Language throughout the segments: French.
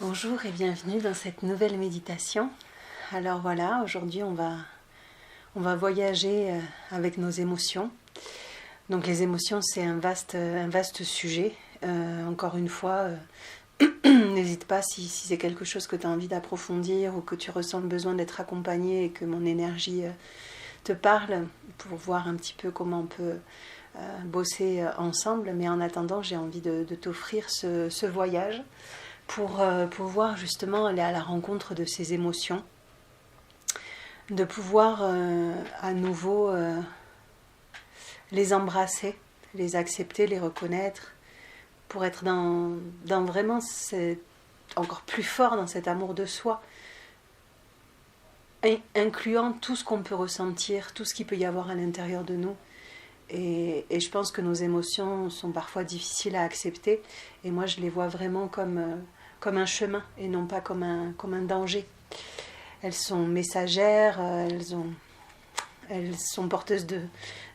Bonjour et bienvenue dans cette nouvelle méditation. Alors voilà, aujourd'hui on va voyager avec nos émotions. Donc les émotions c'est un vaste sujet. Encore une fois, n'hésite pas si c'est quelque chose que tu as envie d'approfondir ou que tu ressens le besoin d'être accompagné et que mon énergie te parle pour voir un petit peu comment on peut bosser ensemble. Mais en attendant, j'ai envie de t'offrir ce voyage pour pouvoir justement aller à la rencontre de ces émotions, de pouvoir à nouveau les embrasser, les accepter, les reconnaître, pour être dans vraiment encore plus fort dans cet amour de soi, incluant tout ce qu'on peut ressentir, tout ce qu'il peut y avoir à l'intérieur de nous. Et je pense que nos émotions sont parfois difficiles à accepter, et moi je les vois vraiment comme un chemin et non pas comme un danger. Elles sont messagères, elles sont porteuses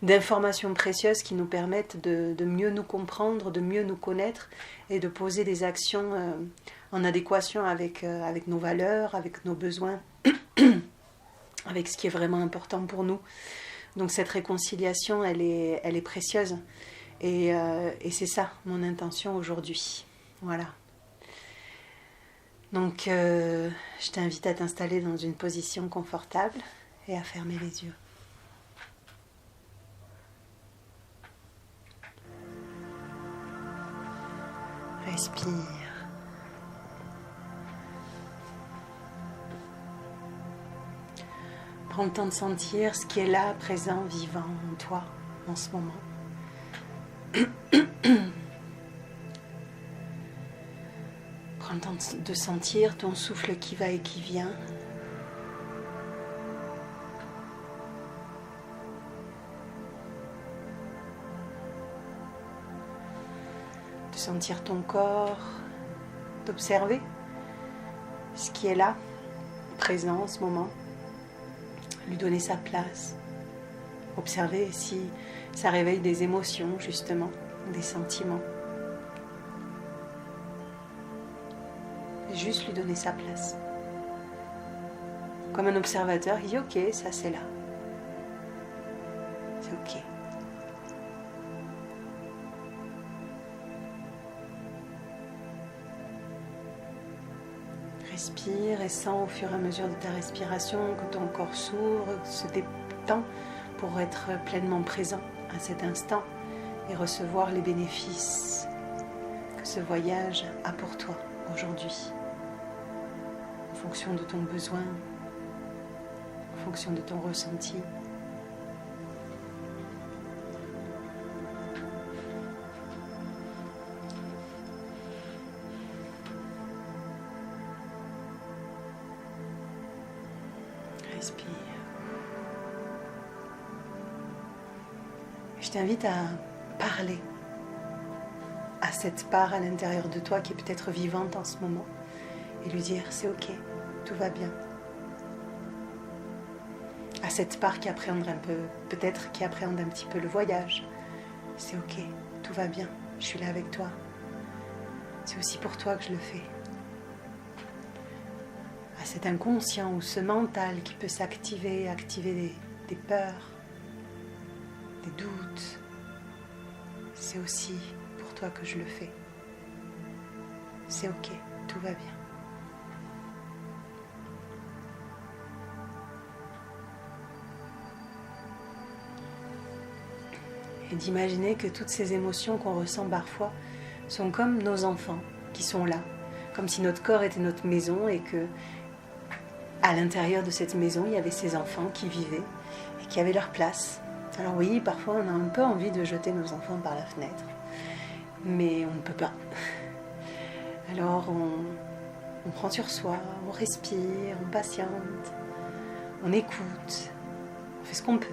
d'informations précieuses qui nous permettent de mieux nous comprendre, de mieux nous connaître et de poser des actions en adéquation avec nos valeurs, avec nos besoins, avec ce qui est vraiment important pour nous. Donc cette réconciliation, elle est précieuse. Et c'est ça mon intention aujourd'hui. Voilà. Donc je t'invite à t'installer dans une position confortable et à fermer les yeux. Respire. Prends le temps de sentir ce qui est là, présent, vivant en toi en ce moment. Prends le temps de sentir ton souffle qui va et qui vient. De sentir ton corps, d'observer ce qui est là, présent en ce moment. Lui donner sa place. Observer si ça réveille des émotions, justement, des sentiments. Juste lui donner sa place. Comme un observateur, il dit ok, ça c'est là. C'est ok. Respire et sens au fur et à mesure de ta respiration que ton corps s'ouvre, se détend pour être pleinement présent à cet instant et recevoir les bénéfices que ce voyage a pour toi aujourd'hui. En fonction de ton besoin, en fonction de ton ressenti. Respire. Je t'invite à parler à cette part à l'intérieur de toi qui est peut-être vivante en ce moment et lui dire c'est ok, tout va bien. À cette part qui appréhende un peu, peut-être qui appréhende un petit peu le voyage, c'est ok, tout va bien, je suis là avec toi. C'est aussi pour toi que je le fais. À cet inconscient ou ce mental qui peut s'activer, activer des peurs, des doutes, c'est aussi pour toi que je le fais. C'est ok, tout va bien. Et d'imaginer que toutes ces émotions qu'on ressent parfois sont comme nos enfants qui sont là, comme si notre corps était notre maison et que à l'intérieur de cette maison, il y avait ces enfants qui vivaient et qui avaient leur place. Alors oui, parfois on a un peu envie de jeter nos enfants par la fenêtre, mais on ne peut pas. Alors on prend sur soi, on respire, on patiente, on écoute, on fait ce qu'on peut.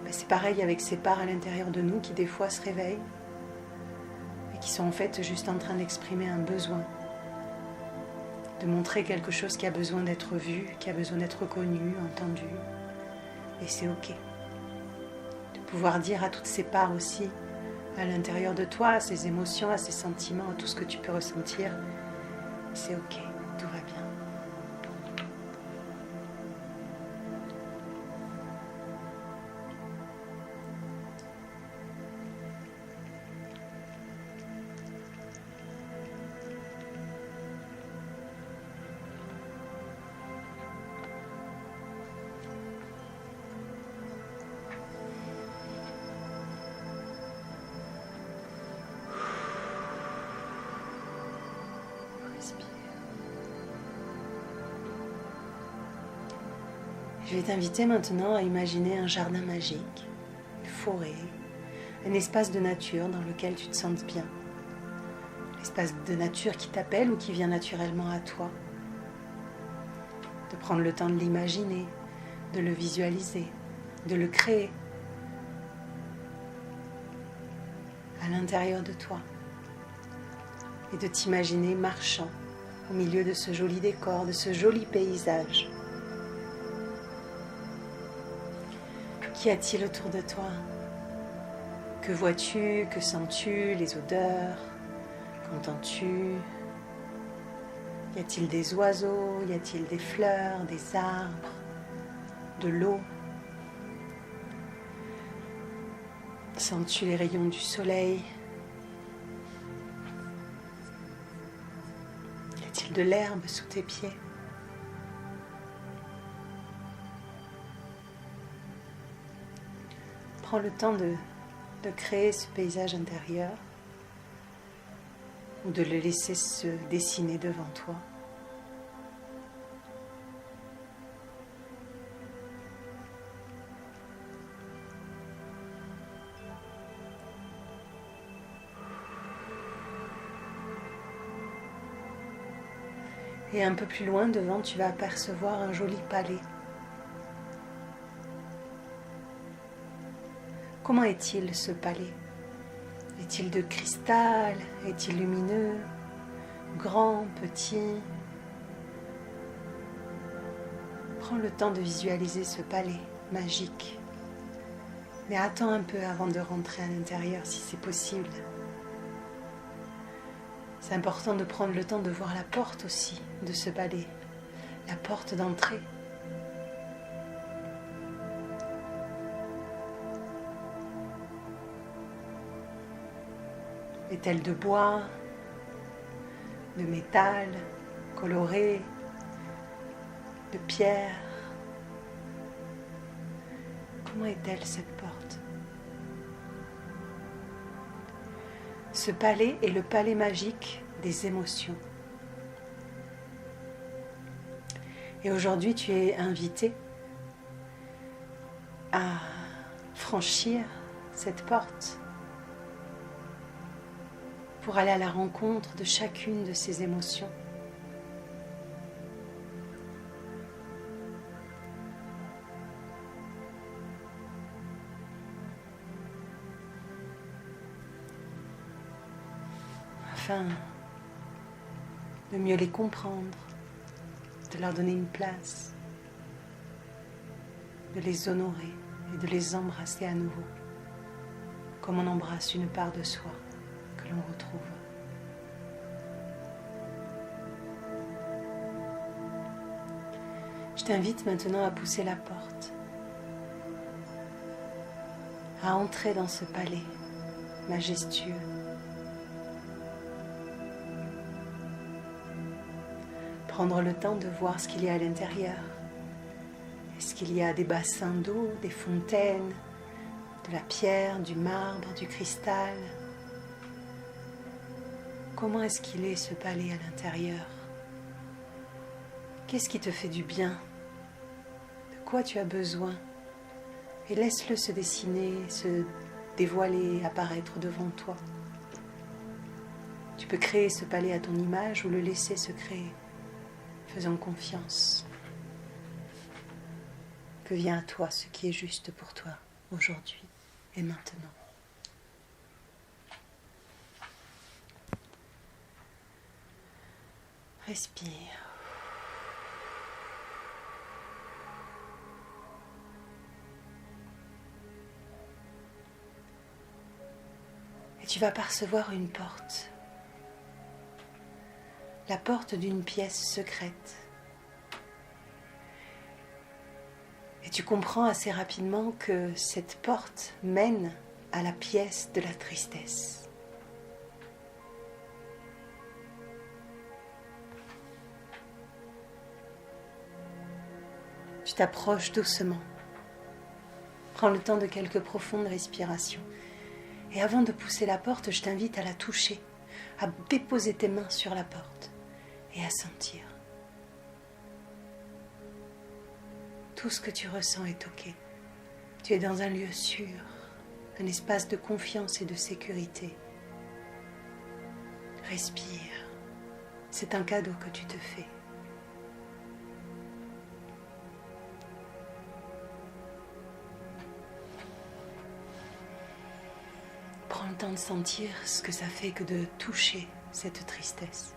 Ben, c'est pareil avec ces parts à l'intérieur de nous qui des fois se réveillent et qui sont en fait juste en train d'exprimer un besoin, de montrer quelque chose qui a besoin d'être vu, qui a besoin d'être reconnu, entendu. Et c'est ok. De pouvoir dire à toutes ces parts aussi, à l'intérieur de toi, à ces émotions, à ces sentiments, à tout ce que tu peux ressentir, C'est ok, tout va bien. Respire. Je vais t'inviter maintenant à imaginer un jardin magique, une forêt, un espace de nature dans lequel tu te sens bien. L'espace de nature qui t'appelle ou qui vient naturellement à toi. De prendre le temps de l'imaginer, de le visualiser, de le créer à l'intérieur de toi. Et de t'imaginer marchant au milieu de ce joli décor, de ce joli paysage. Qu'y a-t-il autour de toi? Que vois-tu? Que sens-tu? Les odeurs? Qu'entends-tu? Y a-t-il des oiseaux? Y a-t-il des fleurs, des arbres, de l'eau? Sens-tu les rayons du soleil? Y a-t-il de l'herbe sous tes pieds? Prends le temps de créer ce paysage intérieur ou de le laisser se dessiner devant toi. Et un peu plus loin devant, tu vas apercevoir un joli palais. Comment est-il ce palais? Est-il de cristal? Est-il lumineux? Grand, petit? Prends le temps de visualiser ce palais magique. Mais attends un peu avant de rentrer à l'intérieur si c'est possible. C'est important de prendre le temps de voir la porte aussi de ce palais, la porte d'entrée. Est-elle de bois, de métal, coloré, de pierre? Comment est-elle cette porte? Ce palais est le palais magique des émotions. Et aujourd'hui, tu es invité à franchir cette porte pour aller à la rencontre de chacune de ces émotions. Afin de mieux les comprendre, de leur donner une place, de les honorer et de les embrasser à nouveau, comme on embrasse une part de soi que l'on retrouve. Je t'invite maintenant à pousser la porte, à entrer dans ce palais majestueux. Prendre le temps de voir ce qu'il y a à l'intérieur. Est-ce qu'il y a des bassins d'eau, des fontaines, de la pierre, du marbre, du cristal? Comment est-ce qu'il est ce palais à l'intérieur? Qu'est-ce qui te fait du bien? De quoi tu as besoin? Et laisse-le se dessiner, se dévoiler, apparaître devant toi. Tu peux créer ce palais à ton image ou le laisser se créer. Faisons confiance. Que vient à toi ce qui est juste pour toi aujourd'hui et maintenant. Respire. Et tu vas percevoir une porte. la porte d'une pièce secrète. Et tu comprends assez rapidement que cette porte mène à la pièce de la tristesse. Tu t'approches doucement. Prends le temps de quelques profondes respirations. Et avant de pousser la porte, je t'invite à la toucher, à déposer tes mains sur la porte et à sentir. Tout ce que tu ressens est ok. Tu es dans un lieu sûr, un espace de confiance et de sécurité. Respire. C'est un cadeau que tu te fais. Prends le temps de sentir ce que ça fait que de toucher cette tristesse.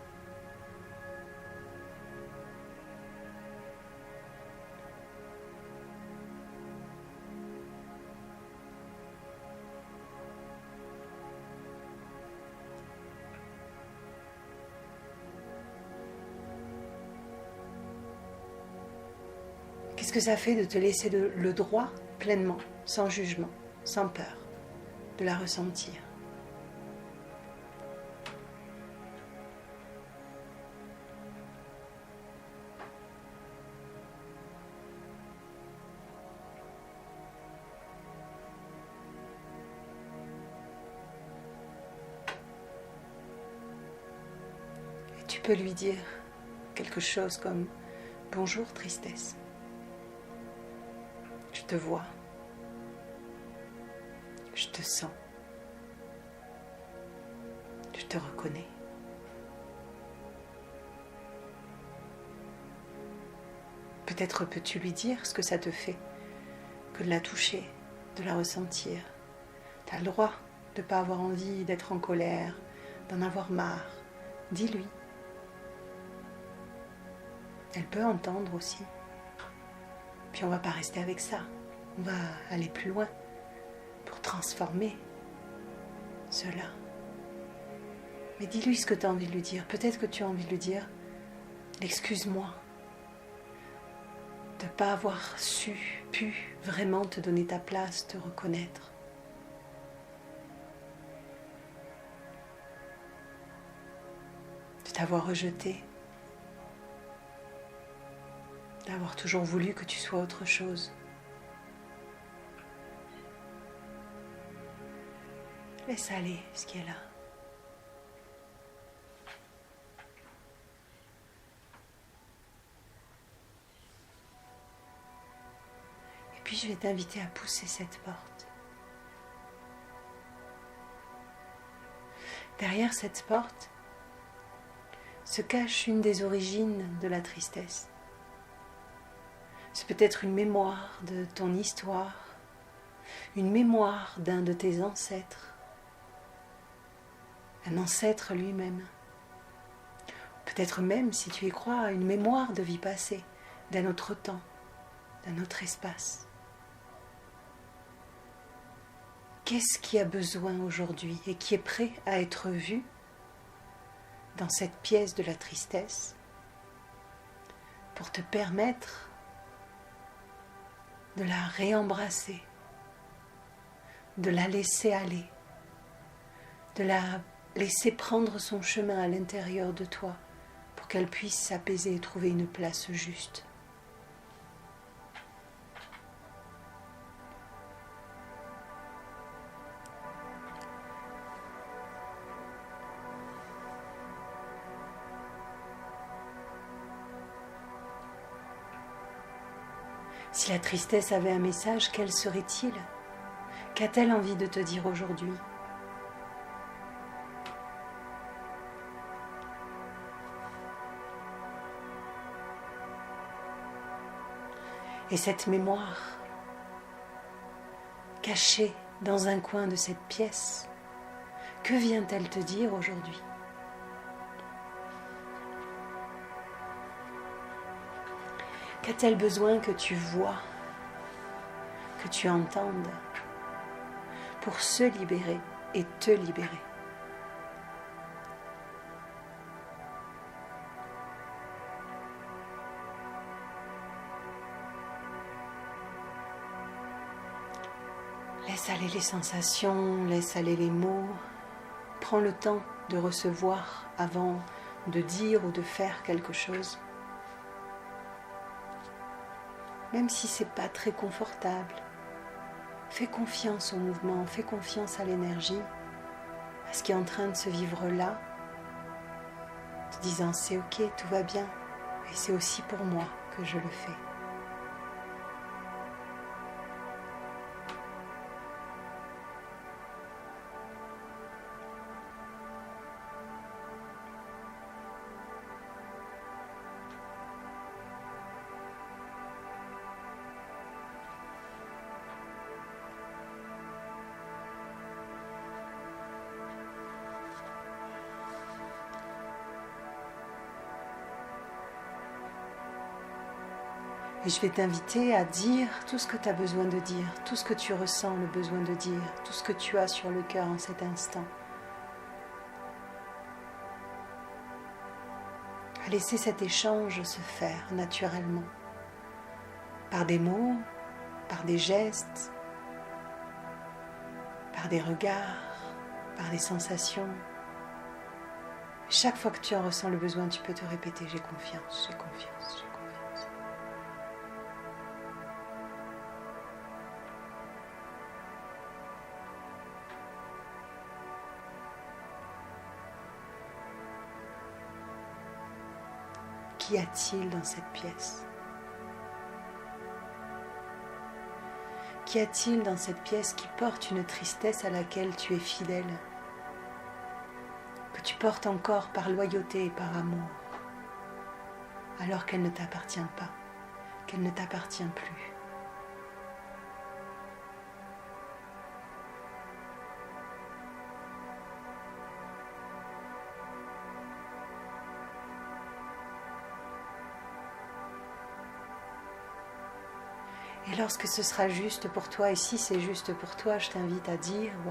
Qu'est-ce que ça fait de te laisser le droit pleinement, sans jugement, sans peur, de la ressentir? Et tu peux lui dire quelque chose comme « Bonjour tristesse ». Je te vois, je te sens, je te reconnais. Peut-être peux-tu lui dire ce que ça te fait, que de la toucher, de la ressentir. Tu as le droit de ne pas avoir envie d'être en colère, d'en avoir marre. Dis-lui. Elle peut entendre aussi. Puis on ne va pas rester avec ça. On va aller plus loin pour transformer cela. Mais dis-lui ce que tu as envie de lui dire. Peut-être que tu as envie de lui dire « Excuse-moi de ne pas avoir pu vraiment te donner ta place, te reconnaître. De t'avoir rejeté. D'avoir toujours voulu que tu sois autre chose. Laisse aller ce qui est là. Et puis je vais t'inviter à pousser cette porte. Derrière cette porte se cache une des origines de la tristesse. C'est peut-être une mémoire de ton histoire, une mémoire d'un de tes ancêtres, un ancêtre lui-même. Peut-être même, si tu y crois, une mémoire de vie passée, d'un autre temps, d'un autre espace. Qu'est-ce qui a besoin aujourd'hui et qui est prêt à être vu dans cette pièce de la tristesse pour te permettre de la réembrasser, de la laisser aller, de la laisser prendre son chemin à l'intérieur de toi pour qu'elle puisse s'apaiser et trouver une place juste. Si la tristesse avait un message, quel serait-il? Qu'a-t-elle envie de te dire aujourd'hui? Et cette mémoire, cachée dans un coin de cette pièce, que vient-elle te dire aujourd'hui? Qu'a-t-elle besoin que tu vois, que tu entendes, pour se libérer et te libérer? Laisse aller les sensations, laisse aller les mots. Prends le temps de recevoir avant de dire ou de faire quelque chose. Même si c'est pas très confortable, fais confiance au mouvement, fais confiance à l'énergie, à ce qui est en train de se vivre là, te disant c'est ok, tout va bien, et c'est aussi pour moi que je le fais. Et je vais t'inviter à dire tout ce que tu as besoin de dire, tout ce que tu ressens le besoin de dire, tout ce que tu as sur le cœur en cet instant. À laisser cet échange se faire naturellement, par des mots, par des gestes, par des regards, par des sensations. Chaque fois que tu en ressens le besoin, tu peux te répéter « j'ai confiance, j'ai confiance, j'ai confiance ». Qu'y a-t-il dans cette pièce ? Qu'y a-t-il dans cette pièce qui porte une tristesse à laquelle tu es fidèle, que tu portes encore par loyauté et par amour, alors qu'elle ne t'appartient pas, qu'elle ne t'appartient plus ? Et lorsque ce sera juste pour toi, et si c'est juste pour toi, je t'invite à dire ou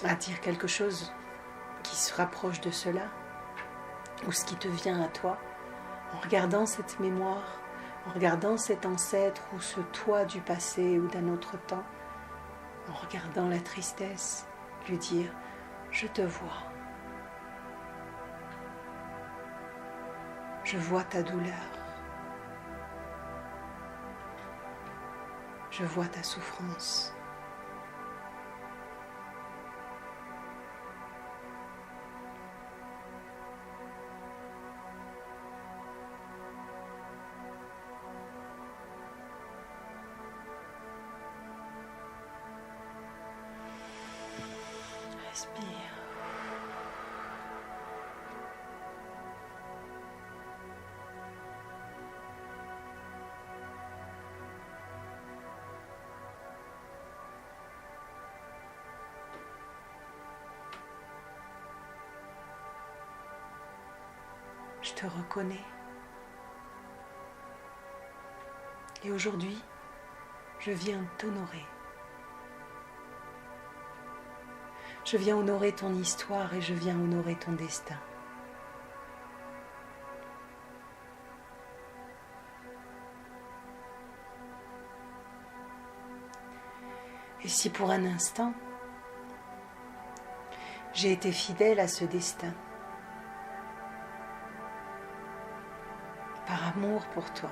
à dire quelque chose qui se rapproche de cela, ou ce qui te vient à toi, en regardant cette mémoire, en regardant cet ancêtre ou ce toi du passé ou d'un autre temps, en regardant la tristesse, lui dire « Je te vois, je vois ta douleur. Je vois ta souffrance. Respire. Je te reconnais. Et aujourd'hui, je viens t'honorer. Je viens honorer ton histoire et je viens honorer ton destin. Et si pour un instant, j'ai été fidèle à ce destin, par amour pour toi,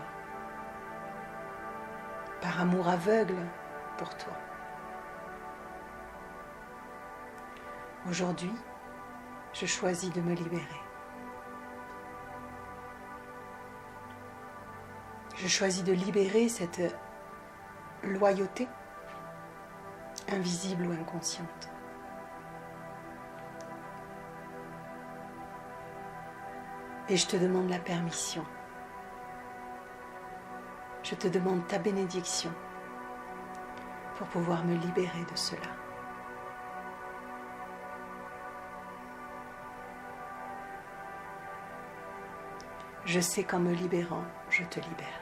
par amour aveugle pour toi. Aujourd'hui, je choisis de me libérer. Je choisis de libérer cette loyauté, invisible ou inconsciente. Et je te demande la permission. Je te demande ta bénédiction pour pouvoir me libérer de cela. Je sais qu'en me libérant, je te libère.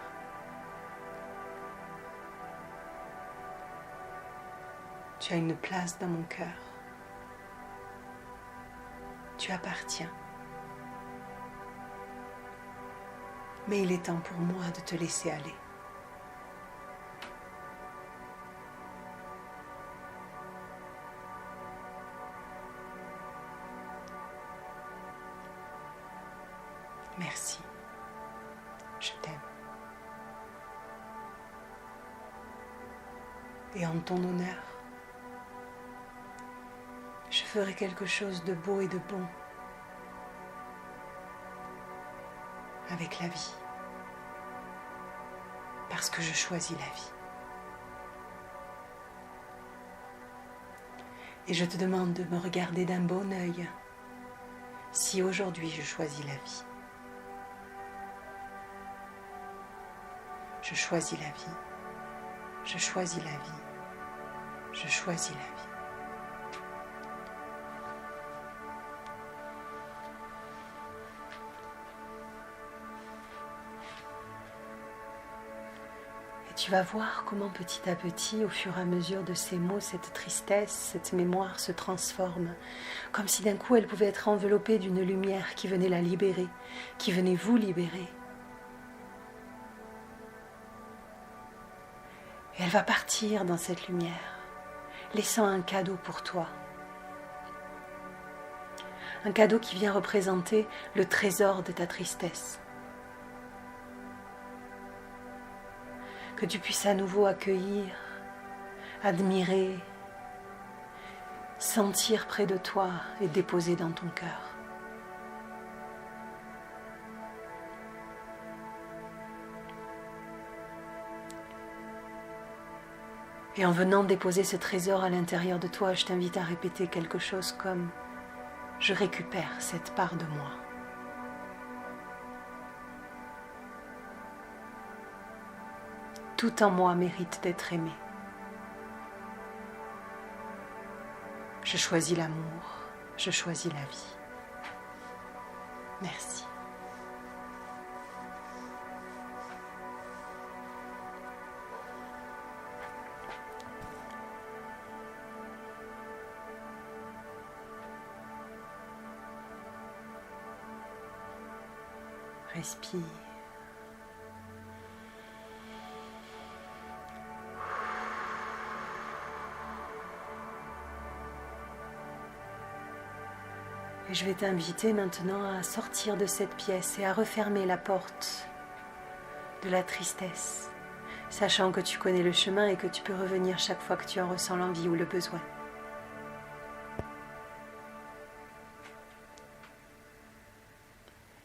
Tu as une place dans mon cœur. Tu appartiens. Mais il est temps pour moi de te laisser aller. Merci. Je t'aime. Et en ton honneur, je ferai quelque chose de beau et de bon avec la vie. Parce que je choisis la vie. Et je te demande de me regarder d'un bon œil si aujourd'hui je choisis la vie. Je choisis la vie. Je choisis la vie. Je choisis la vie. Et tu vas voir comment petit à petit, au fur et à mesure de ces mots, cette tristesse, cette mémoire se transforme, comme si d'un coup elle pouvait être enveloppée d'une lumière qui venait la libérer, qui venait vous libérer. Et elle va partir dans cette lumière, laissant un cadeau pour toi. Un cadeau qui vient représenter le trésor de ta tristesse. Que tu puisses à nouveau accueillir, admirer, sentir près de toi et déposer dans ton cœur. Et en venant déposer ce trésor à l'intérieur de toi, je t'invite à répéter quelque chose comme « Je récupère cette part de moi ». Tout en moi mérite d'être aimé. Je choisis l'amour, je choisis la vie. Merci. Respire. Et je vais t'inviter maintenant à sortir de cette pièce et à refermer la porte de la tristesse, sachant que tu connais le chemin et que tu peux revenir chaque fois que tu en ressens l'envie ou le besoin.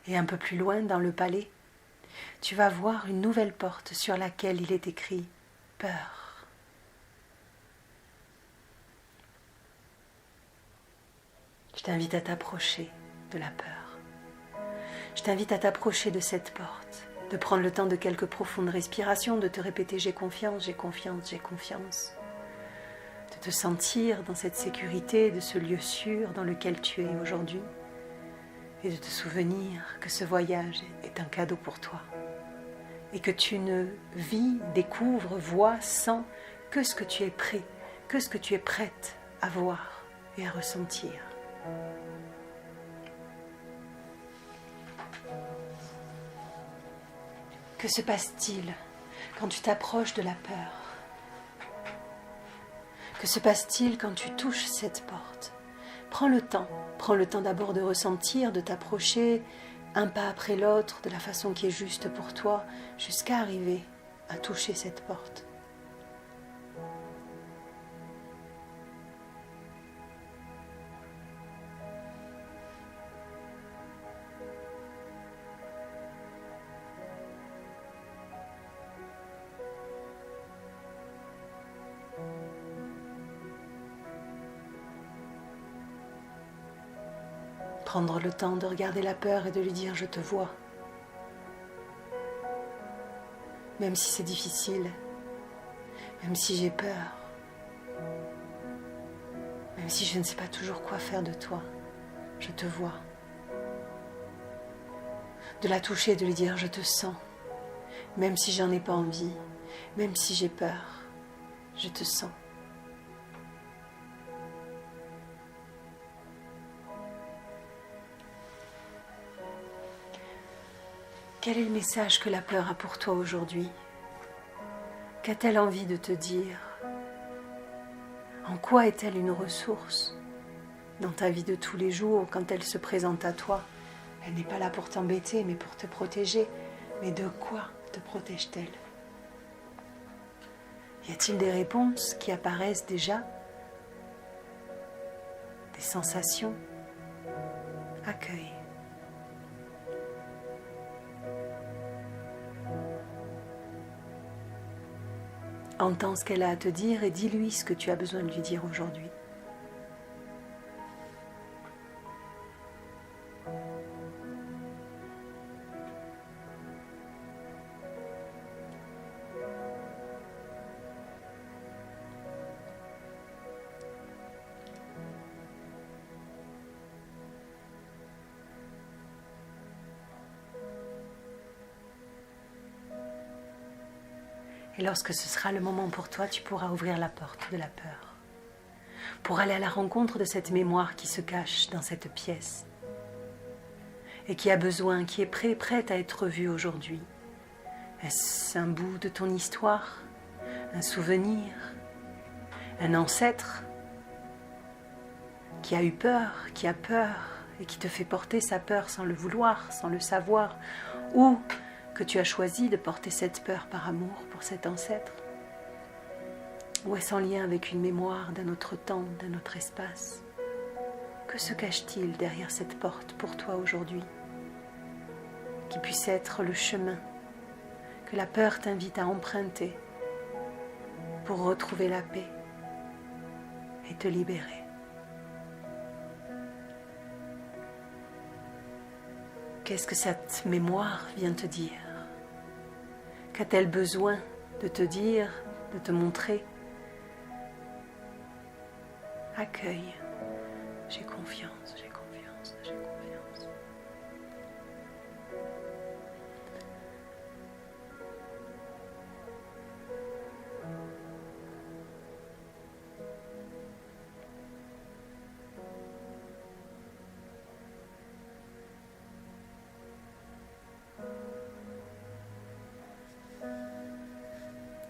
Et un peu plus loin, dans le palais, tu vas voir une nouvelle porte sur laquelle il est écrit « Peur ». Je t'invite à t'approcher de la peur. Je t'invite à t'approcher de cette porte, de prendre le temps de quelques profondes respirations, de te répéter « J'ai confiance, j'ai confiance, j'ai confiance ». De te sentir dans cette sécurité, de ce lieu sûr dans lequel tu es aujourd'hui. Et de te souvenir que ce voyage est un cadeau pour toi. Et que tu ne vis, découvres, vois, sens que ce que tu es prêt, que ce que tu es prête à voir et à ressentir. Que se passe-t-il quand tu t'approches de la peur? Que se passe-t-il quand tu touches cette porte? Prends le temps d'abord de ressentir, de t'approcher un pas après l'autre, de la façon qui est juste pour toi, jusqu'à arriver à toucher cette porte. Prendre le temps de regarder la peur et de lui dire « Je te vois ». Même si c'est difficile, même si j'ai peur, même si je ne sais pas toujours quoi faire de toi, je te vois. De la toucher, de lui dire « Je te sens », même si j'en ai pas envie, même si j'ai peur, je te sens. Quel est le message que la peur a pour toi aujourd'hui? Qu'a-t-elle envie de te dire? En quoi est-elle une ressource dans ta vie de tous les jours quand elle se présente à toi Elle n'est pas là pour t'embêter, mais pour te protéger. Mais de quoi te protège-t-elle? Y a-t-il des réponses qui apparaissent déjà? Des sensations? Accueille. Entends ce qu'elle a à te dire et dis-lui ce que tu as besoin de lui dire aujourd'hui. Et lorsque ce sera le moment pour toi, tu pourras ouvrir la porte de la peur, pour aller à la rencontre de cette mémoire qui se cache dans cette pièce et qui a besoin, qui est prête à être vue aujourd'hui. Est-ce un bout de ton histoire, un souvenir, un ancêtre qui a eu peur, qui a peur et qui te fait porter sa peur sans le vouloir, sans le savoir, ou que tu as choisi de porter cette peur par amour pour cet ancêtre? Ou est-ce en lien avec une mémoire d'un autre temps, d'un autre espace? Que se cache-t-il derrière cette porte pour toi aujourd'hui? Qui puisse être le chemin que la peur t'invite à emprunter pour retrouver la paix et te libérer. Qu'est-ce que cette mémoire vient te dire? Qu'a-t-elle besoin de te dire, de te montrer? Accueille. J'ai confiance, j'ai confiance, j'ai confiance.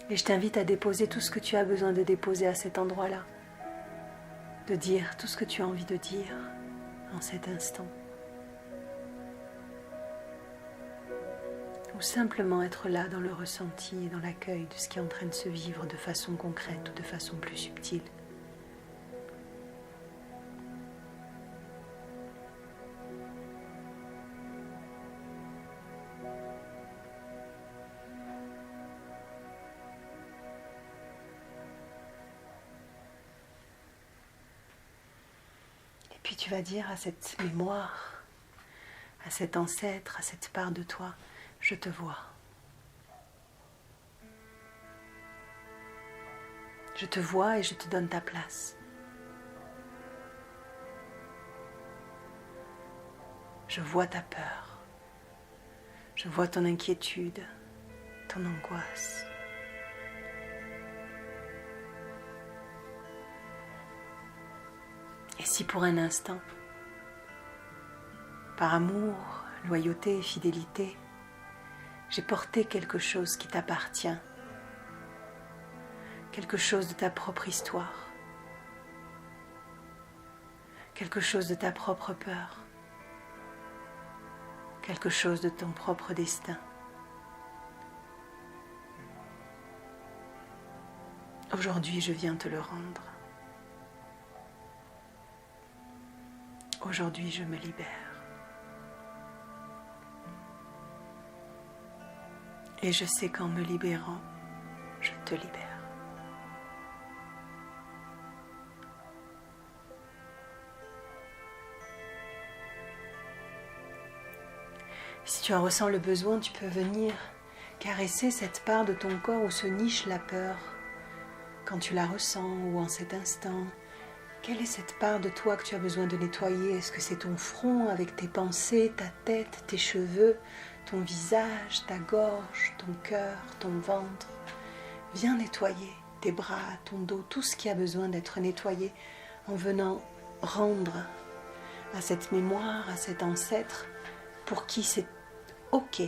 Et je t'invite à déposer tout ce que tu as besoin de déposer à cet endroit-là. De dire tout ce que tu as envie de dire en cet instant. Ou simplement être là dans le ressenti et dans l'accueil de ce qui est en train de se vivre de façon concrète ou de façon plus subtile. Puis tu vas dire à cette mémoire, à cet ancêtre, à cette part de toi, je te vois. Je te vois et je te donne ta place. Je vois ta peur. Je vois ton inquiétude, ton angoisse. Et si pour un instant, par amour, loyauté et fidélité, j'ai porté quelque chose qui t'appartient, quelque chose de ta propre histoire, quelque chose de ta propre peur, quelque chose de ton propre destin. Aujourd'hui, je viens te le rendre. Aujourd'hui, je me libère. Et je sais qu'en me libérant, je te libère. Si tu en ressens le besoin, tu peux venir caresser cette part de ton corps où se niche la peur. Quand tu la ressens ou en cet instant, quelle est cette part de toi que tu as besoin de nettoyer? Est-ce que c'est ton front avec tes pensées, ta tête, tes cheveux, ton visage, ta gorge, ton cœur, ton ventre? Viens nettoyer tes bras, ton dos, tout ce qui a besoin d'être nettoyé en venant rendre à cette mémoire, à cet ancêtre pour qui c'est ok.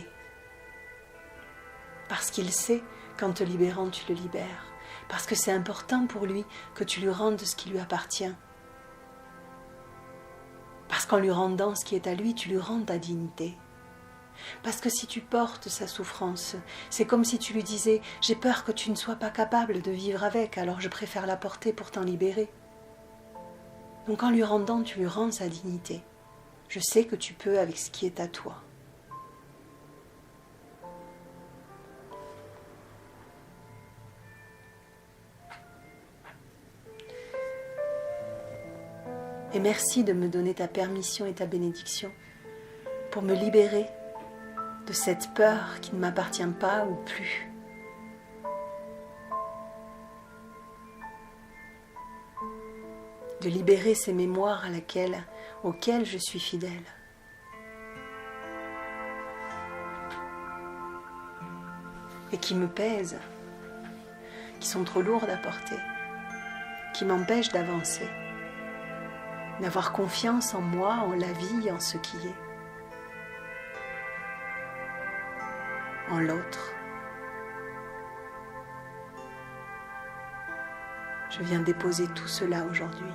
Parce qu'il sait qu'en te libérant, tu le libères. Parce que c'est important pour lui que tu lui rendes ce qui lui appartient. Parce Parce qu'en lui rendant ce qui est à lui, tu lui rends ta dignité. Parce que si tu portes sa souffrance, c'est comme si tu lui disais « J'ai peur que tu ne sois pas capable de vivre avec, alors je préfère la porter pour t'en libérer. » Donc en lui rendant, tu lui rends sa dignité. Je sais que tu peux avec ce qui est à toi. Et merci de me donner ta permission et ta bénédiction pour me libérer de cette peur qui ne m'appartient pas ou plus. De libérer ces mémoires auxquelles je suis fidèle. Et qui me pèsent, qui sont trop lourdes à porter, qui m'empêchent d'avancer, d'avoir confiance en moi, en la vie, en ce qui est, en l'autre. Je viens déposer tout cela aujourd'hui.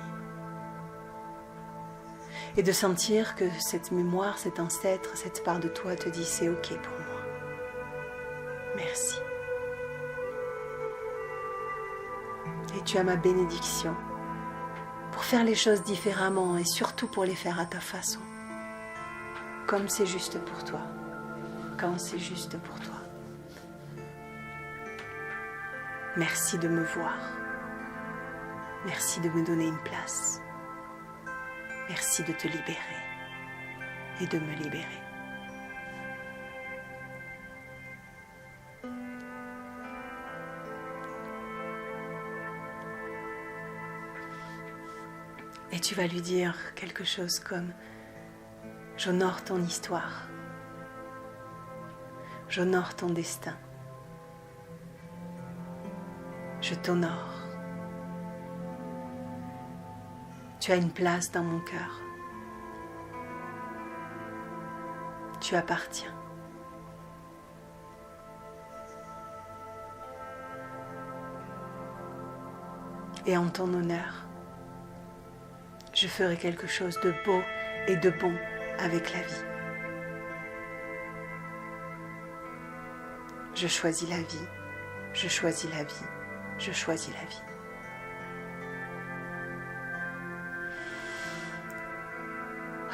Et de sentir que cette mémoire, cet ancêtre, cette part de toi te dit c'est ok pour moi. Merci. Et tu as ma bénédiction pour faire les choses différemment et surtout pour les faire à ta façon. Comme c'est juste pour toi. Quand c'est juste pour toi. Merci de me voir. Merci de me donner une place. Merci de te libérer et de me libérer. Et tu vas lui dire quelque chose comme « J'honore ton histoire. J'honore ton destin. Je t'honore. Tu as une place dans mon cœur. Tu appartiens. Et en ton honneur, je ferai quelque chose de beau et de bon avec la vie. Je choisis la vie, je choisis la vie, je choisis la vie.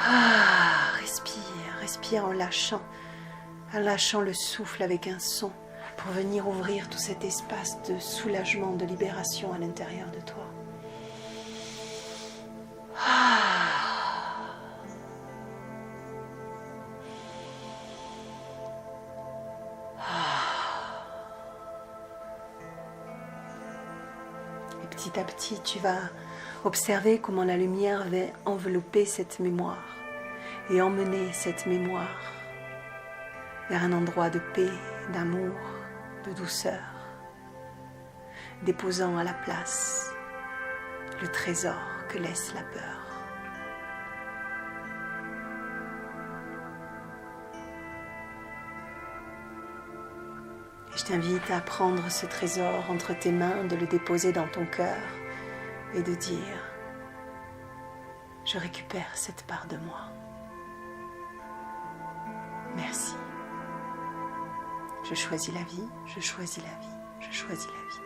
Ah, respire en lâchant le souffle avec un son pour venir ouvrir tout cet espace de soulagement, de libération à l'intérieur de toi. Et petit à petit, tu vas observer comment la lumière va envelopper cette mémoire et emmener cette mémoire vers un endroit de paix, d'amour, de douceur, déposant à la place le trésor que laisse la peur. Et je t'invite à prendre ce trésor entre tes mains, de le déposer dans ton cœur et de dire « Je récupère cette part de moi. Merci. Je choisis la vie, je choisis la vie, je choisis la vie. »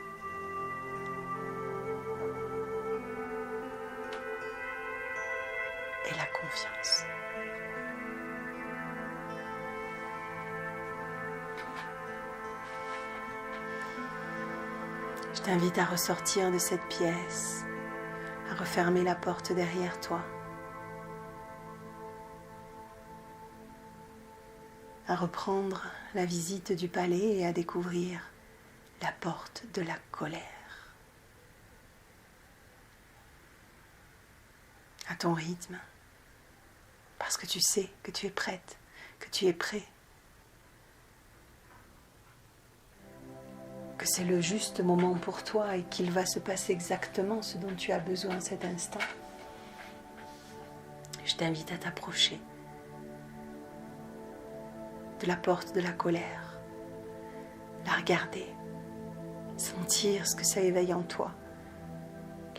Et la confiance. Je t'invite à ressortir de cette pièce, à refermer la porte derrière toi, à reprendre la visite du palais et à découvrir la porte de la colère. À ton rythme, parce que tu sais que tu es prête, que tu es prêt, que c'est le juste moment pour toi et qu'il va se passer exactement ce dont tu as besoin à cet instant. Je t'invite à t'approcher de la porte de la colère, la regarder, sentir ce que ça éveille en toi,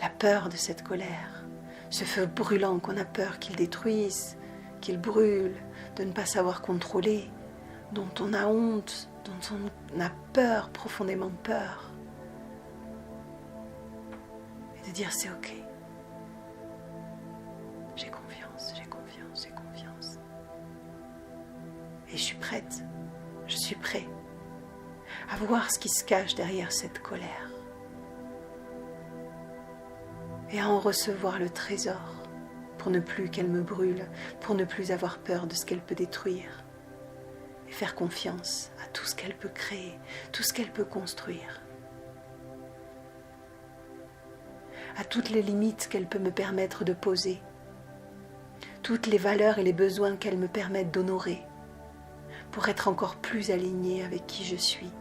la peur de cette colère, ce feu brûlant qu'on a peur qu'il détruise, qu'il brûle, de ne pas savoir contrôler, dont on a honte, dont on a peur, profondément peur. Et de dire c'est ok. J'ai confiance, j'ai confiance, j'ai confiance. Et je suis prête, je suis prêt à voir ce qui se cache derrière cette colère. Et à en recevoir le trésor pour ne plus qu'elle me brûle, pour ne plus avoir peur de ce qu'elle peut détruire. Et faire confiance à tout ce qu'elle peut créer, tout ce qu'elle peut construire. À toutes les limites qu'elle peut me permettre de poser. Toutes les valeurs et les besoins qu'elle me permettent d'honorer. Pour être encore plus alignée avec qui je suis.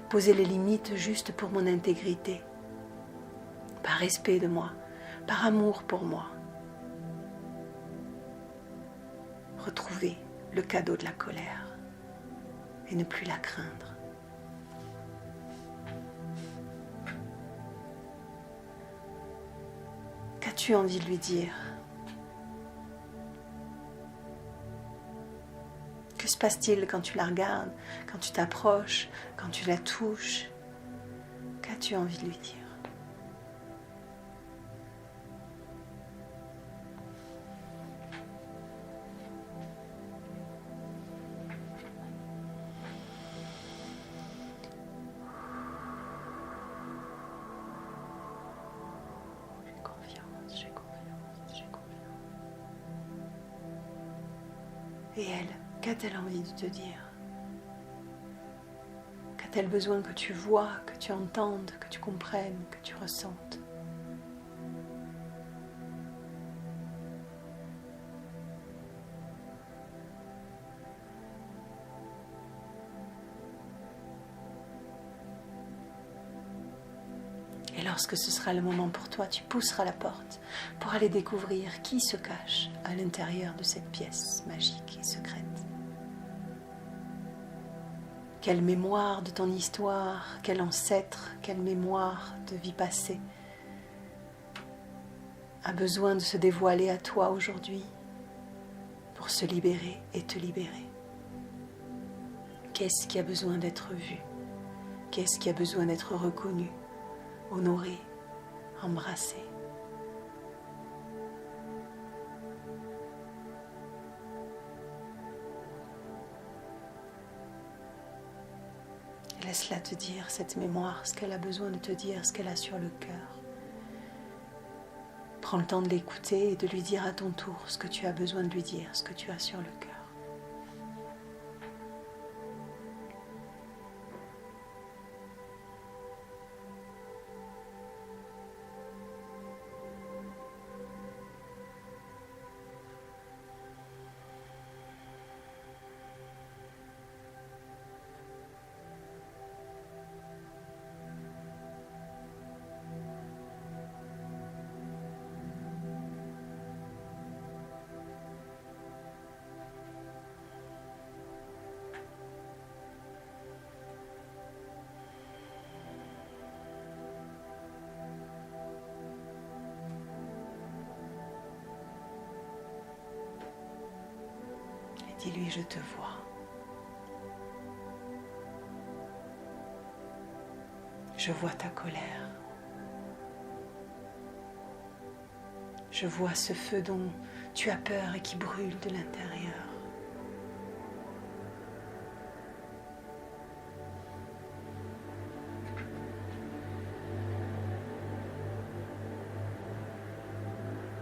Poser les limites juste pour mon intégrité. Par respect de moi, par amour pour moi. Retrouver le cadeau de la colère et ne plus la craindre. Qu'as-tu envie de lui dire ? Que se passe-t-il quand tu la regardes, quand tu t'approches, quand tu la touches ? Qu'as-tu envie de lui dire ? Et elle, qu'a-t-elle envie de te dire ? Qu'a-t-elle besoin que tu vois, que tu entendes, que tu comprennes, que tu ressentes ? Et lorsque ce sera le moment pour toi, tu pousseras la porte pour aller découvrir qui se cache à l'intérieur de cette pièce magique et secrète. Quelle mémoire de ton histoire, quel ancêtre, quelle mémoire de vie passée a besoin de se dévoiler à toi aujourd'hui pour se libérer et te libérer. Qu'est-ce qui a besoin d'être vu ? Qu'est-ce qui a besoin d'être reconnu ? Honoré, embrassé. Laisse-la te dire, cette mémoire, ce qu'elle a besoin de te dire, ce qu'elle a sur le cœur. Prends le temps de l'écouter et de lui dire à ton tour ce que tu as besoin de lui dire, ce que tu as sur le cœur. Dis-lui, je te vois. Je vois ta colère. Je vois ce feu dont tu as peur et qui brûle de l'intérieur.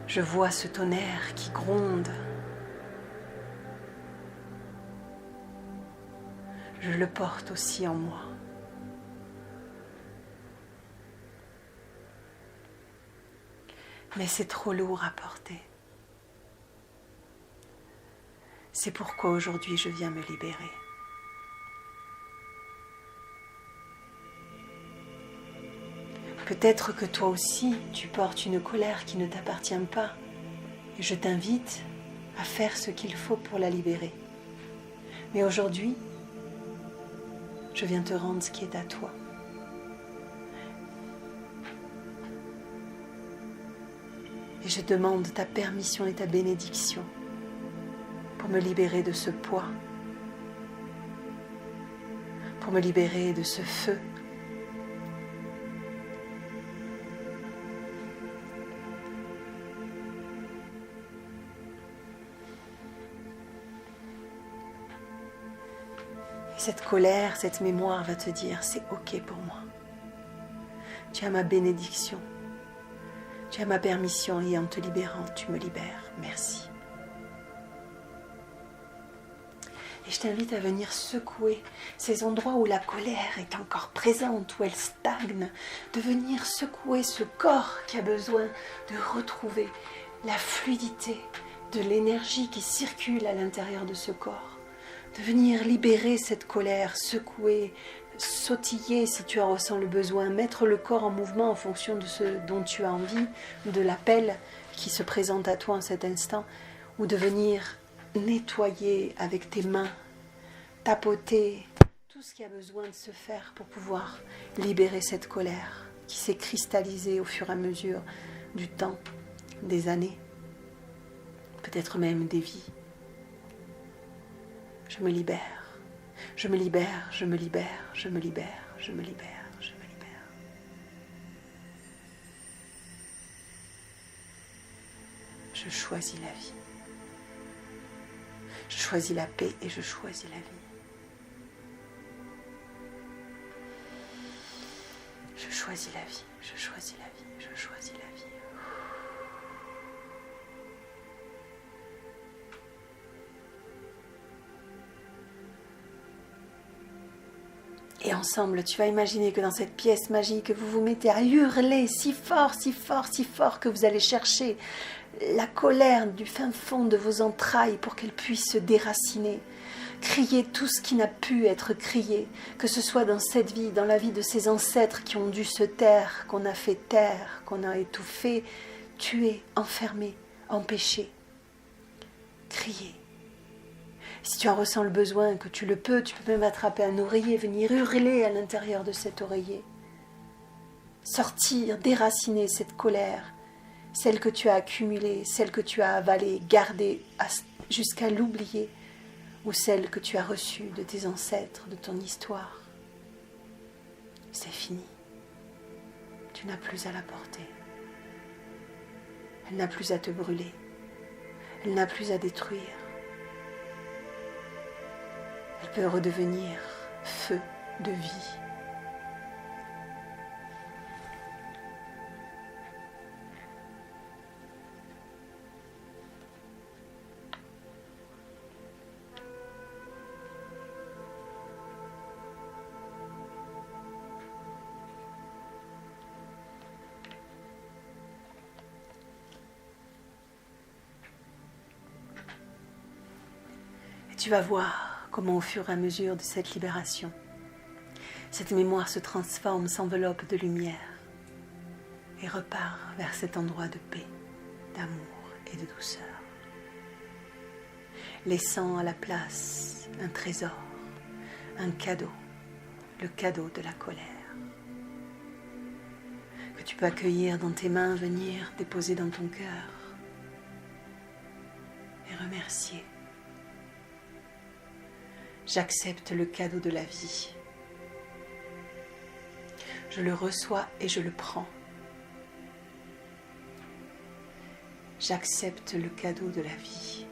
Je vois ce tonnerre qui gronde. Je le porte aussi en moi. Mais c'est trop lourd à porter. C'est pourquoi aujourd'hui je viens me libérer. Peut-être que toi aussi tu portes une colère qui ne t'appartient pas. Et je t'invite à faire ce qu'il faut pour la libérer. Mais aujourd'hui, je viens te rendre ce qui est à toi. Et Et je demande ta permission et ta bénédiction pour me libérer de ce poids, pour me libérer de ce feu. Et cette colère, cette mémoire va te dire, c'est ok pour moi. Tu as ma bénédiction, tu as ma permission et en te libérant, tu me libères. Merci. Et je t'invite à venir secouer ces endroits où la colère est encore présente, où elle stagne, de venir secouer ce corps qui a besoin de retrouver la fluidité de l'énergie qui circule à l'intérieur de ce corps, de venir libérer cette colère, secouer, sautiller si tu en ressens le besoin, mettre le corps en mouvement en fonction de ce dont tu as envie, de l'appel qui se présente à toi en cet instant, ou de venir nettoyer avec tes mains, tapoter tout ce qui a besoin de se faire pour pouvoir libérer cette colère qui s'est cristallisée au fur et à mesure du temps, des années, peut-être même des vies. Je me libère, je me libère, je me libère, je me libère, je me libère, je me libère. Je choisis la vie. Je choisis la paix et je choisis la vie. Je choisis la vie, je choisis la vie, je choisis la vie. Et ensemble, tu vas imaginer que dans cette pièce magique, vous vous mettez à hurler si fort, si fort, si fort que vous allez chercher la colère du fin fond de vos entrailles pour qu'elle puisse se déraciner. Crier tout ce qui n'a pu être crié, que ce soit dans cette vie, dans la vie de ces ancêtres qui ont dû se taire, qu'on a fait taire, qu'on a étouffé, tué, enfermé, empêché. Crier. Si tu en ressens le besoin, que tu peux même attraper un oreiller, venir hurler à l'intérieur de cet oreiller. Sortir, déraciner cette colère, celle que tu as accumulée, celle que tu as avalée, gardée jusqu'à l'oublier, ou celle que tu as reçue de tes ancêtres, de ton histoire. C'est fini. Tu n'as plus à la porter. Elle n'a plus à te brûler. Elle n'a plus à détruire. Elle peut redevenir feu de vie. Tu vas voir comment au fur et à mesure de cette libération, cette mémoire se transforme, s'enveloppe de lumière et repart vers cet endroit de paix, d'amour et de douceur, laissant à la place un trésor, un cadeau, le cadeau de la colère, que tu peux accueillir dans tes mains, venir déposer dans ton cœur et remercier. J'accepte le cadeau de la vie. Je le reçois et je le prends. J'accepte le cadeau de la vie.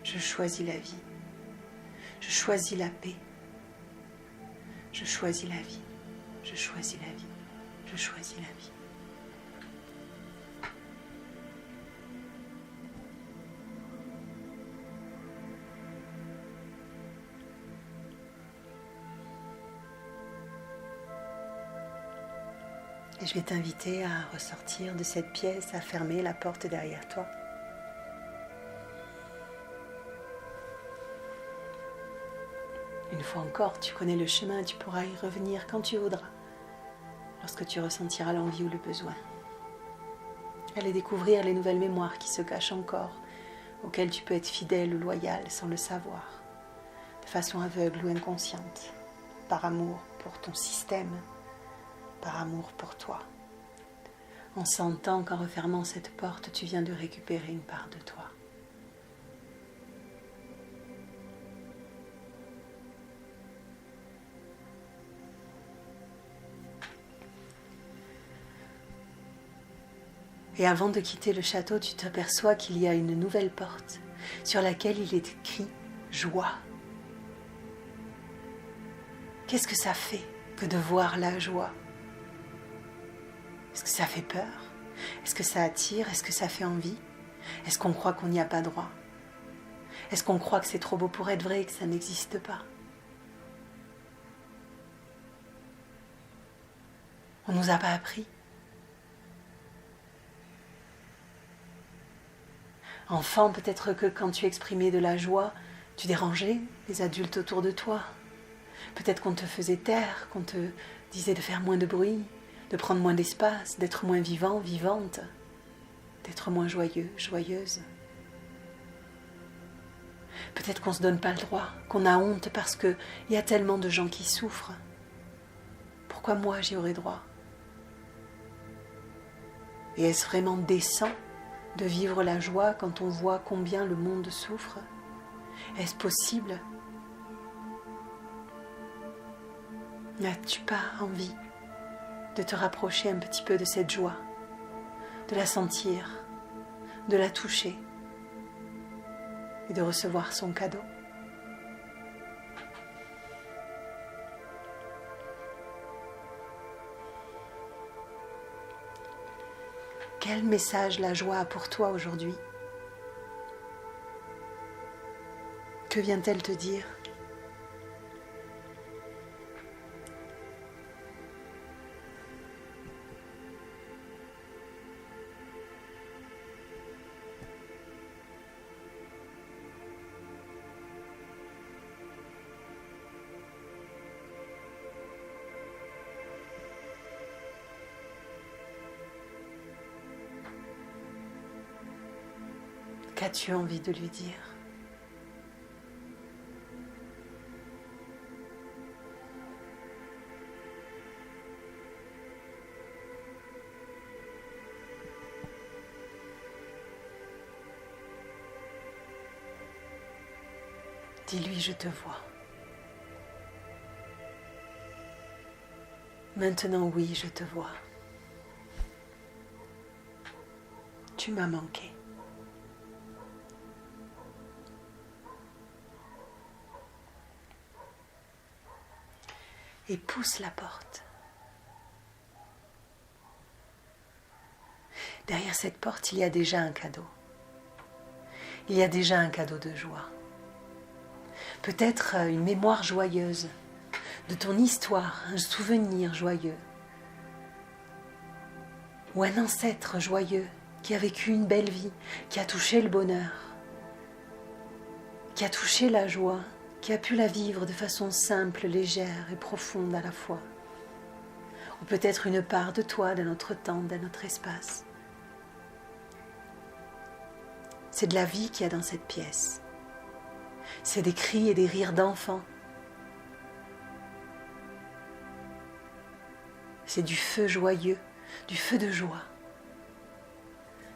Je choisis la vie. Je choisis la paix. Je choisis la vie. Je choisis la vie. Je choisis la vie. Et je vais t'inviter à ressortir de cette pièce, à fermer la porte derrière toi. Une fois encore, tu connais le chemin, tu pourras y revenir quand tu voudras, lorsque tu ressentiras l'envie ou le besoin. Allez découvrir les nouvelles mémoires qui se cachent encore, auxquelles tu peux être fidèle ou loyal sans le savoir, de façon aveugle ou inconsciente, par amour pour ton système, par amour pour toi, en sentant qu'en refermant cette porte, tu viens de récupérer une part de toi. Et avant de quitter le château, tu t'aperçois qu'il y a une nouvelle porte sur laquelle il est écrit « Joie ». Qu'est-ce que ça fait que de voir la joie? Est-ce que ça fait peur? Est-ce que ça attire? Est-ce que ça fait envie? Est-ce qu'on croit qu'on n'y a pas droit? Est-ce qu'on croit que c'est trop beau pour être vrai et que ça n'existe pas? On ne nous a pas appris. Enfant, peut-être que quand tu exprimais de la joie, tu dérangeais les adultes autour de toi. Peut-être qu'on te faisait taire, qu'on te disait de faire moins de bruit, de prendre moins d'espace, d'être moins vivant, vivante, d'être moins joyeux, joyeuse. Peut-être qu'on ne se donne pas le droit, qu'on a honte parce qu'il y a tellement de gens qui souffrent. Pourquoi moi j'y aurais droit? Et est-ce vraiment décent de vivre la joie quand on voit combien le monde souffre? Est-ce possible? N'as-tu pas envie de te rapprocher un petit peu de cette joie, de la sentir, de la toucher et de recevoir son cadeau? Quel message la joie a pour toi aujourd'hui? Que vient-elle te dire? Qu'as-tu envie de lui dire? Dis-lui, je te vois. Maintenant, oui, je te vois. Tu m'as manqué. Et pousse la porte. Derrière cette porte, il y a déjà un cadeau. Il y a déjà un cadeau de joie. Peut-être une mémoire joyeuse de ton histoire, un souvenir joyeux. Ou un ancêtre joyeux qui a vécu une belle vie, qui a touché le bonheur, qui a touché la joie, qui a pu la vivre de façon simple, légère et profonde à la fois. Ou peut-être une part de toi, d'un autre temps, d'un autre espace. C'est de la vie qu'il y a dans cette pièce. C'est des cris et des rires d'enfants. C'est du feu joyeux, du feu de joie,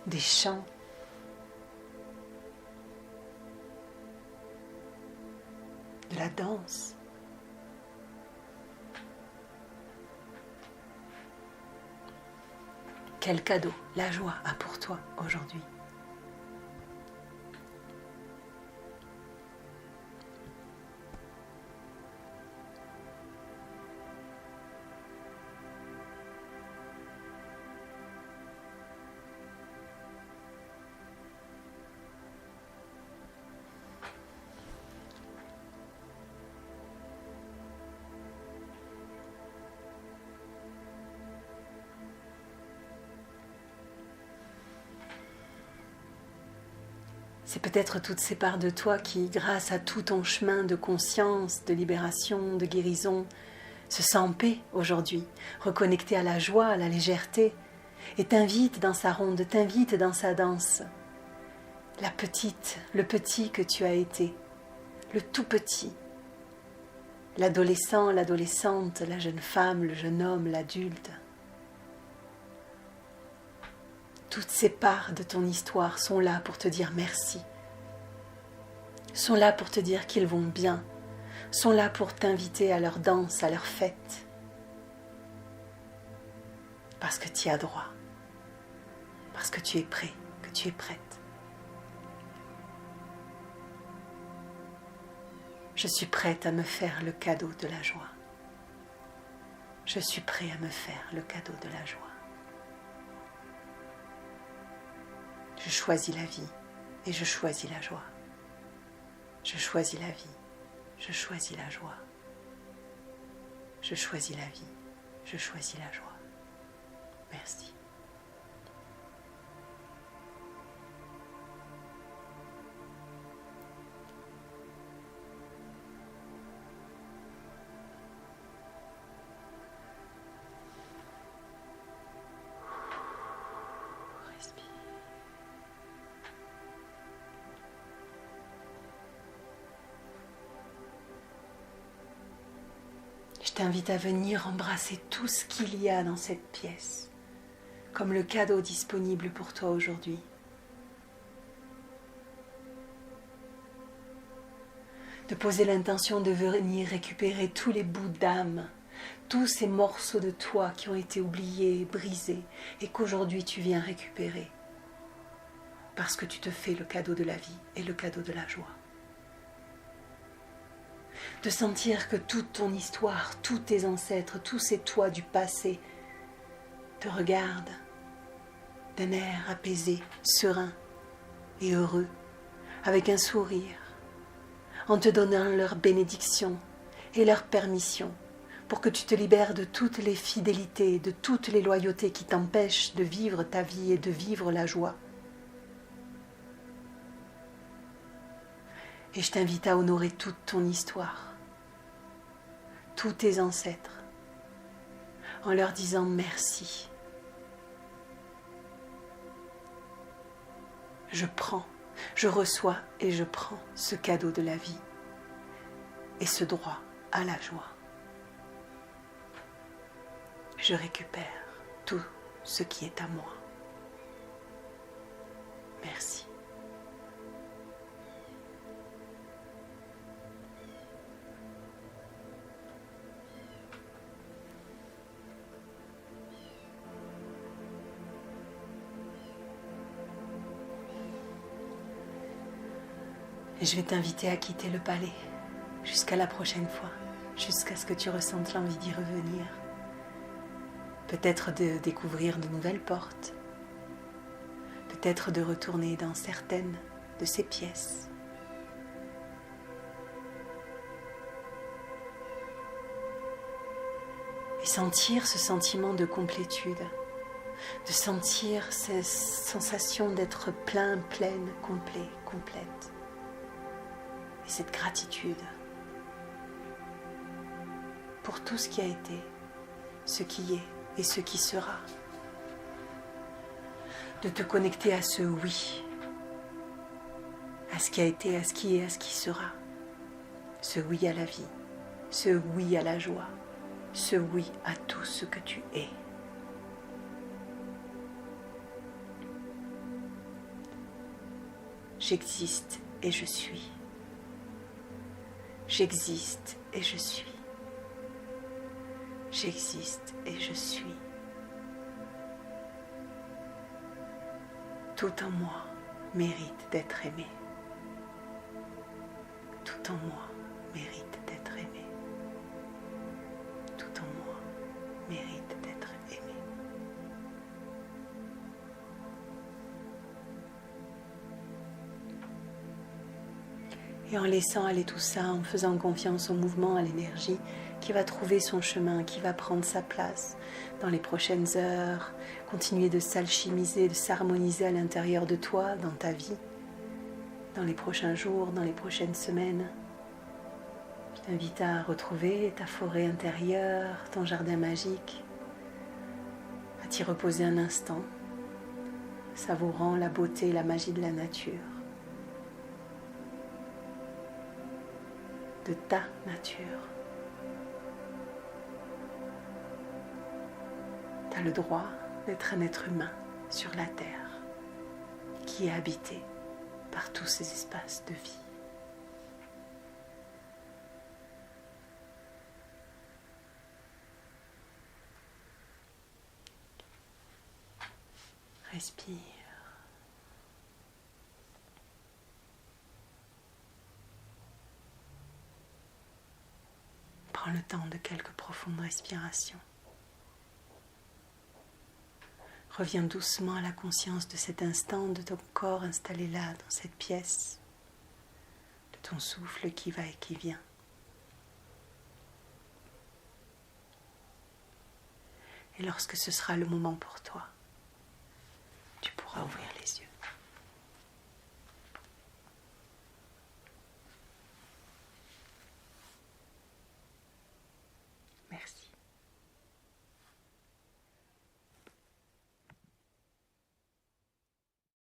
des chants, de la danse. Quel cadeau la joie a pour toi aujourd'hui? C'est peut-être toutes ces parts de toi qui, grâce à tout ton chemin de conscience, de libération, de guérison, se sent en paix aujourd'hui, reconnectée à la joie, à la légèreté, et t'invite dans sa ronde, t'invite dans sa danse. La petite, le petit que tu as été, le tout petit, l'adolescent, l'adolescente, la jeune femme, le jeune homme, l'adulte. Toutes ces parts de ton histoire sont là pour te dire merci, sont là pour te dire qu'ils vont bien, sont là pour t'inviter à leur danse, à leur fête. Parce que tu y as droit, parce que tu es prêt, que tu es prête. Je suis prête à me faire le cadeau de la joie. Je suis prêt à me faire le cadeau de la joie. Je choisis la vie et je choisis la joie. Je choisis la vie, je choisis la joie. Je choisis la vie, je choisis la joie. Merci. Respire. Je t'invite à venir embrasser tout ce qu'il y a dans cette pièce, comme le cadeau disponible pour toi aujourd'hui. De poser l'intention de venir récupérer tous les bouts d'âme, tous ces morceaux de toi qui ont été oubliés, brisés, et qu'aujourd'hui tu viens récupérer, parce que tu te fais le cadeau de la vie et le cadeau de la joie. De sentir que toute ton histoire, tous tes ancêtres, tous ces toi du passé te regardent d'un air apaisé, serein et heureux, avec un sourire, en te donnant leur bénédiction et leur permission pour que tu te libères de toutes les fidélités, de toutes les loyautés qui t'empêchent de vivre ta vie et de vivre la joie. Et je t'invite à honorer toute ton histoire, tous tes ancêtres, en leur disant merci. Je prends, je reçois et je prends ce cadeau de la vie et ce droit à la joie. Je récupère tout ce qui est à moi. Merci. Et je vais t'inviter à quitter le palais jusqu'à la prochaine fois, jusqu'à ce que tu ressentes l'envie d'y revenir. Peut-être de découvrir de nouvelles portes, peut-être de retourner dans certaines de ces pièces. Et sentir ce sentiment de complétude, de sentir cette sensation d'être plein, pleine, complet, complète. Et cette gratitude pour tout ce qui a été, ce qui est et ce qui sera. De te connecter à ce oui, à ce qui a été, à ce qui est, à ce qui sera. Ce oui à la vie, ce oui à la joie, ce oui à tout ce que tu es. J'existe et je suis. J'existe et je suis. J'existe et je suis. Tout en moi mérite d'être aimé. Tout en moi mérite d'être aimé. Tout en moi mérite d'être aimé. Et en laissant aller tout ça, en faisant confiance au mouvement, à l'énergie qui va trouver son chemin, qui va prendre sa place dans les prochaines heures, continuer de s'alchimiser, de s'harmoniser à l'intérieur de toi, dans ta vie, dans les prochains jours, dans les prochaines semaines. Je t'invite à retrouver ta forêt intérieure, ton jardin magique, à t'y reposer un instant, savourant la beauté et la magie de la nature, de ta nature. Tu as le droit d'être un être humain sur la terre. qui est habité par tous ces espaces de vie. Respire. Prends le temps de quelques profondes respirations. Reviens doucement à la conscience de cet instant, de ton corps installé là, dans cette pièce, de ton souffle qui va et qui vient. Et lorsque ce sera le moment pour toi, tu pourras ouvrir